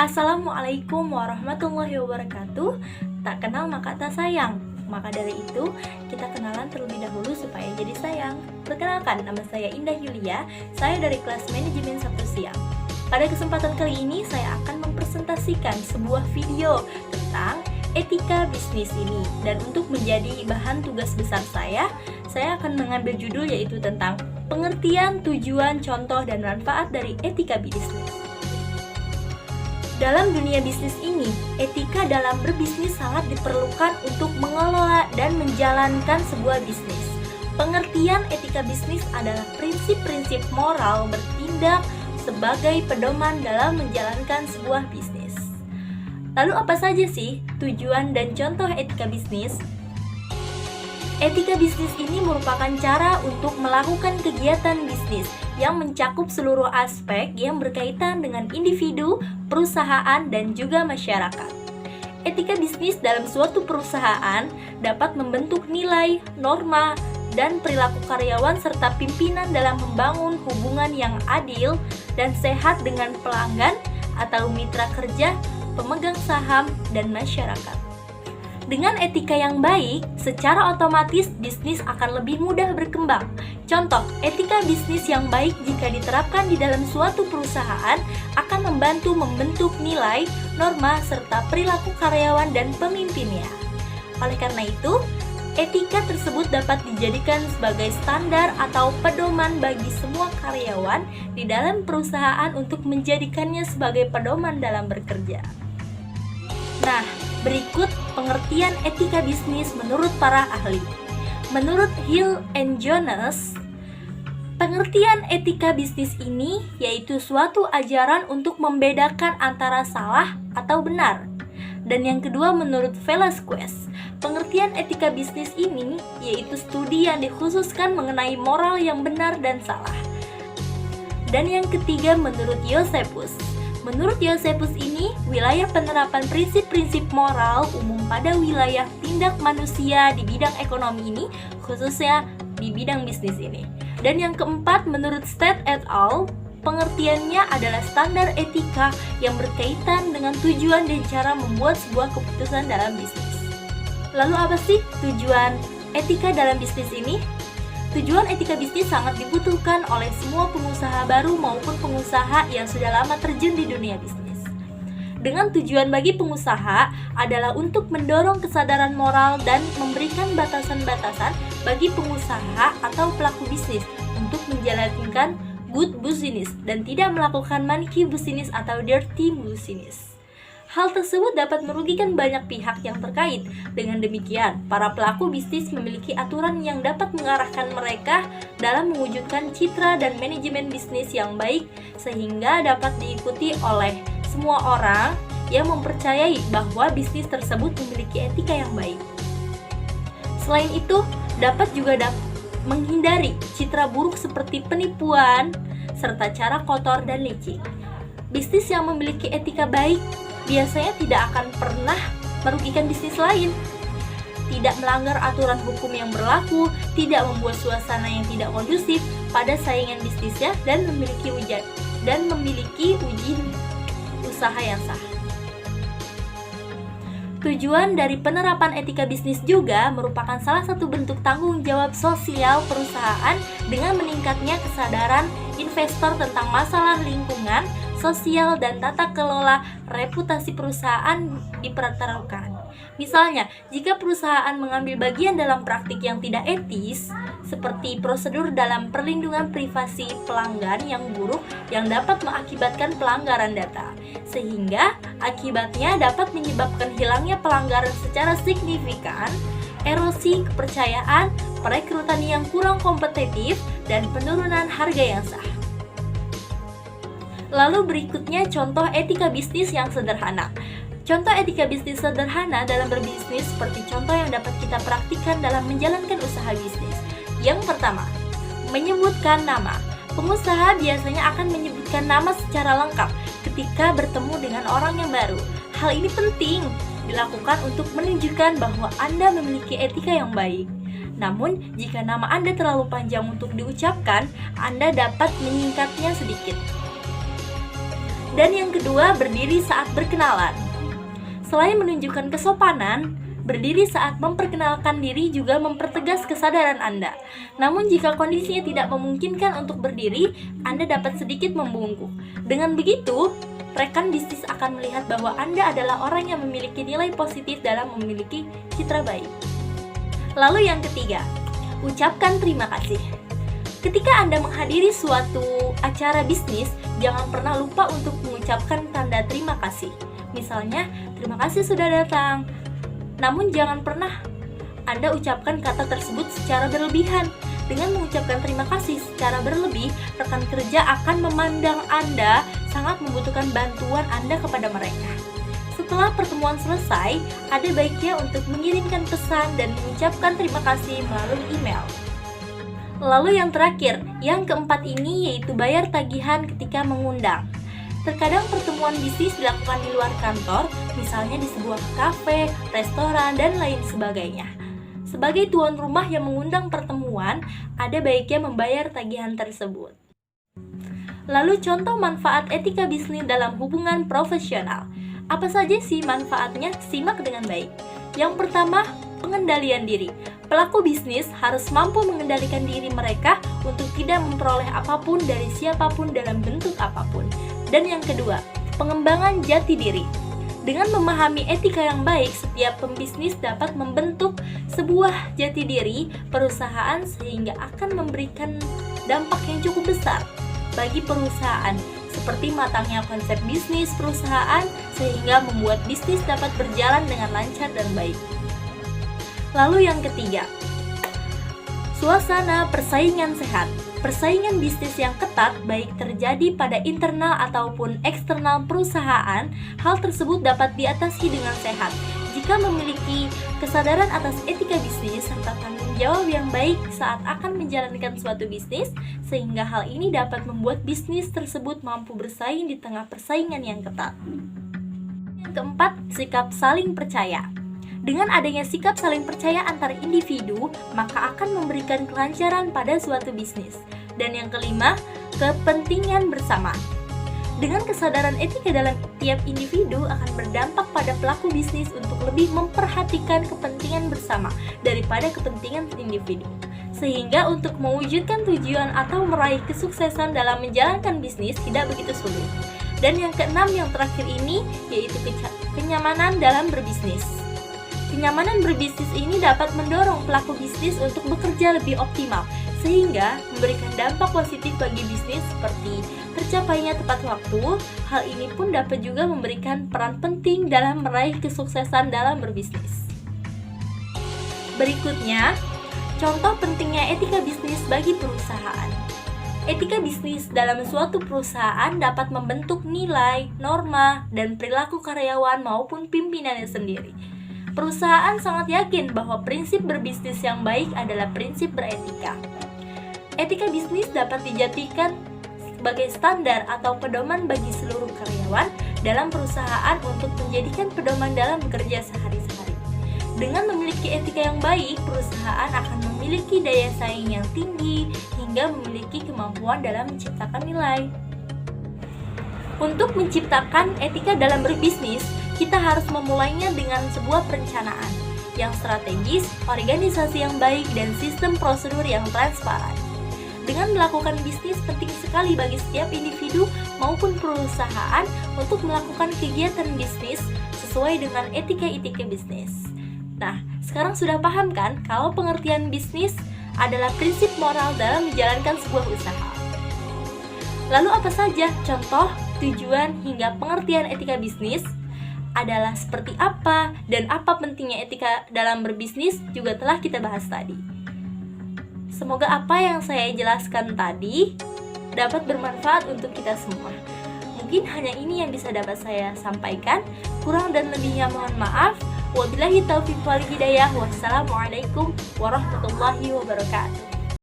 Assalamualaikum warahmatullahi wabarakatuh. Tak kenal maka tak sayang. Maka dari itu, kita kenalan terlebih dahulu supaya jadi sayang. Perkenalkan, nama saya Indah Yulia. Saya dari kelas manajemen Sabtu siang. Pada kesempatan kali ini, saya akan mempresentasikan sebuah video tentang etika bisnis ini. Dan untuk menjadi bahan tugas besar saya akan mengambil judul yaitu tentang pengertian, tujuan, contoh, dan manfaat dari etika bisnis. Dalam dunia bisnis ini, etika dalam berbisnis sangat diperlukan untuk mengelola dan menjalankan sebuah bisnis. Pengertian etika bisnis adalah prinsip-prinsip moral bertindak sebagai pedoman dalam menjalankan sebuah bisnis. Lalu apa saja sih tujuan dan contoh etika bisnis? Etika bisnis ini merupakan cara untuk melakukan kegiatan bisnis yang mencakup seluruh aspek yang berkaitan dengan individu, perusahaan, dan juga masyarakat. Etika bisnis dalam suatu perusahaan dapat membentuk nilai, norma, dan perilaku karyawan serta pimpinan dalam membangun hubungan yang adil dan sehat dengan pelanggan atau mitra kerja, pemegang saham, dan masyarakat. Dengan etika yang baik, secara otomatis bisnis akan lebih mudah berkembang. Contoh, etika bisnis yang baik jika diterapkan di dalam suatu perusahaan akan membantu membentuk nilai, norma, serta perilaku karyawan dan pemimpinnya. Oleh karena itu, etika tersebut dapat dijadikan sebagai standar atau pedoman bagi semua karyawan di dalam perusahaan untuk menjadikannya sebagai pedoman dalam bekerja. Nah, berikut pengertian etika bisnis menurut para ahli. Menurut Hill and Jones, pengertian etika bisnis ini yaitu suatu ajaran untuk membedakan antara salah atau benar. Dan yang kedua menurut Velasquez, pengertian etika bisnis ini yaitu studi yang dikhususkan mengenai moral yang benar dan salah. Dan yang ketiga menurut Josephus. Menurut Josephus ini, wilayah penerapan prinsip-prinsip moral umum pada wilayah tindak manusia di bidang ekonomi ini, khususnya di bidang bisnis ini. Dan yang keempat, menurut Stead et al., pengertiannya adalah standar etika yang berkaitan dengan tujuan dan cara membuat sebuah keputusan dalam bisnis. Lalu apa sih tujuan etika dalam bisnis ini? Tujuan etika bisnis sangat dibutuhkan oleh semua pengusaha baru maupun pengusaha yang sudah lama terjun di dunia bisnis. Dengan tujuan bagi pengusaha adalah untuk mendorong kesadaran moral dan memberikan batasan-batasan bagi pengusaha atau pelaku bisnis untuk menjalankan good business dan tidak melakukan monkey business atau dirty business. Hal tersebut dapat merugikan banyak pihak yang terkait. Dengan demikian, para pelaku bisnis memiliki aturan yang dapat mengarahkan mereka dalam mewujudkan citra dan manajemen bisnis yang baik sehingga dapat diikuti oleh semua orang yang mempercayai bahwa bisnis tersebut memiliki etika yang baik. Selain itu, dapat juga menghindari citra buruk seperti penipuan serta cara kotor dan licik. Bisnis yang memiliki etika baik biasanya tidak akan pernah merugikan bisnis lain, tidak melanggar aturan hukum yang berlaku, tidak membuat suasana yang tidak kondusif pada saingan bisnisnya, dan memiliki izin usaha yang sah. Tujuan dari penerapan etika bisnis juga merupakan salah satu bentuk tanggung jawab sosial perusahaan dengan meningkatnya kesadaran investor tentang masalah lingkungan, sosial, dan tata kelola reputasi perusahaan dipertaruhkan. Misalnya, jika perusahaan mengambil bagian dalam praktik yang tidak etis, seperti prosedur dalam perlindungan privasi pelanggan yang buruk yang dapat mengakibatkan pelanggaran data, sehingga akibatnya dapat menyebabkan hilangnya pelanggaran secara signifikan, erosi kepercayaan, perekrutan yang kurang kompetitif, dan penurunan harga yang sah. Lalu berikutnya contoh etika bisnis yang sederhana. Contoh etika bisnis sederhana dalam berbisnis seperti contoh yang dapat kita praktikkan dalam menjalankan usaha bisnis. Yang pertama, menyebutkan nama. Pengusaha biasanya akan menyebutkan nama secara lengkap ketika bertemu dengan orang yang baru. Hal ini penting dilakukan untuk menunjukkan bahwa Anda memiliki etika yang baik. Namun, jika nama Anda terlalu panjang untuk diucapkan, Anda dapat menyingkatnya sedikit. Dan yang kedua, berdiri saat berkenalan. Selain menunjukkan kesopanan, berdiri saat memperkenalkan diri juga mempertegas kesadaran Anda. Namun jika kondisinya tidak memungkinkan untuk berdiri, Anda dapat sedikit membungkuk. Dengan begitu, rekan bisnis akan melihat bahwa Anda adalah orang yang memiliki nilai positif dalam memiliki citra baik. Lalu yang ketiga, ucapkan terima kasih. Ketika Anda menghadiri suatu acara bisnis, jangan pernah lupa untuk mengucapkan tanda terima kasih. Misalnya, terima kasih sudah datang. Namun jangan pernah Anda ucapkan kata tersebut secara berlebihan. Dengan mengucapkan terima kasih secara berlebih, rekan kerja akan memandang Anda sangat membutuhkan bantuan Anda kepada mereka. Setelah pertemuan selesai, ada baiknya untuk mengirimkan pesan dan mengucapkan terima kasih melalui email. Lalu yang terakhir, yang keempat ini yaitu bayar tagihan ketika mengundang. Terkadang pertemuan bisnis dilakukan di luar kantor, misalnya di sebuah kafe, restoran, dan lain sebagainya. Sebagai tuan rumah yang mengundang pertemuan, ada baiknya membayar tagihan tersebut. Lalu contoh manfaat etika bisnis dalam hubungan profesional. Apa saja sih manfaatnya? Simak dengan baik. Yang pertama, pengendalian diri. Pelaku bisnis harus mampu mengendalikan diri mereka untuk tidak memperoleh apapun dari siapapun dalam bentuk apapun. Dan yang kedua, pengembangan jati diri. Dengan memahami etika yang baik, setiap pembisnis dapat membentuk sebuah jati diri perusahaan sehingga akan memberikan dampak yang cukup besar bagi perusahaan, seperti matangnya konsep bisnis perusahaan sehingga membuat bisnis dapat berjalan dengan lancar dan baik. Lalu yang ketiga, suasana persaingan sehat. Persaingan bisnis yang ketat baik terjadi pada internal ataupun eksternal perusahaan, hal tersebut dapat diatasi dengan sehat jika memiliki kesadaran atas etika bisnis serta tanggung jawab yang baik saat akan menjalankan suatu bisnis, sehingga hal ini dapat membuat bisnis tersebut mampu bersaing di tengah persaingan yang ketat. Yang keempat, sikap saling percaya. Dengan adanya sikap saling percaya antar individu, maka akan memberikan kelancaran pada suatu bisnis. Dan yang kelima, kepentingan bersama. Dengan kesadaran etika dalam tiap individu akan berdampak pada pelaku bisnis untuk lebih memperhatikan kepentingan bersama daripada kepentingan individu. Sehingga untuk mewujudkan tujuan atau meraih kesuksesan dalam menjalankan bisnis tidak begitu sulit. Dan yang keenam, yang terakhir ini, yaitu kenyamanan dalam berbisnis. Kenyamanan berbisnis ini dapat mendorong pelaku bisnis untuk bekerja lebih optimal, sehingga memberikan dampak positif bagi bisnis seperti tercapainya tepat waktu. Hal ini pun dapat juga memberikan peran penting dalam meraih kesuksesan dalam berbisnis. Berikutnya, contoh pentingnya etika bisnis bagi perusahaan. Etika bisnis dalam suatu perusahaan dapat membentuk nilai, norma, dan perilaku karyawan maupun pimpinannya sendiri. Perusahaan sangat yakin bahwa prinsip berbisnis yang baik adalah prinsip beretika. Etika bisnis dapat dijadikan sebagai standar atau pedoman bagi seluruh karyawan dalam perusahaan untuk menjadikan pedoman dalam bekerja sehari-hari. Dengan memiliki etika yang baik, perusahaan akan memiliki daya saing yang tinggi hingga memiliki kemampuan dalam menciptakan nilai. Untuk menciptakan etika dalam berbisnis, kita harus memulainya dengan sebuah perencanaan yang strategis, organisasi yang baik, dan sistem prosedur yang transparan. Dengan melakukan bisnis, penting sekali bagi setiap individu maupun perusahaan untuk melakukan kegiatan bisnis sesuai dengan etika-etika bisnis. Nah, sekarang sudah paham kan kalau pengertian bisnis adalah prinsip moral dalam menjalankan sebuah usaha. Lalu apa saja contoh, tujuan, hingga pengertian etika bisnis? Adalah seperti apa dan apa pentingnya etika dalam berbisnis juga telah kita bahas tadi. Semoga apa yang saya jelaskan tadi dapat bermanfaat untuk kita semua. Mungkin hanya ini yang bisa dapat saya sampaikan. Kurang dan lebihnya mohon maaf. Wabillahi taufiq wal hidayah. Wassalamualaikum warahmatullahi wabarakatuh.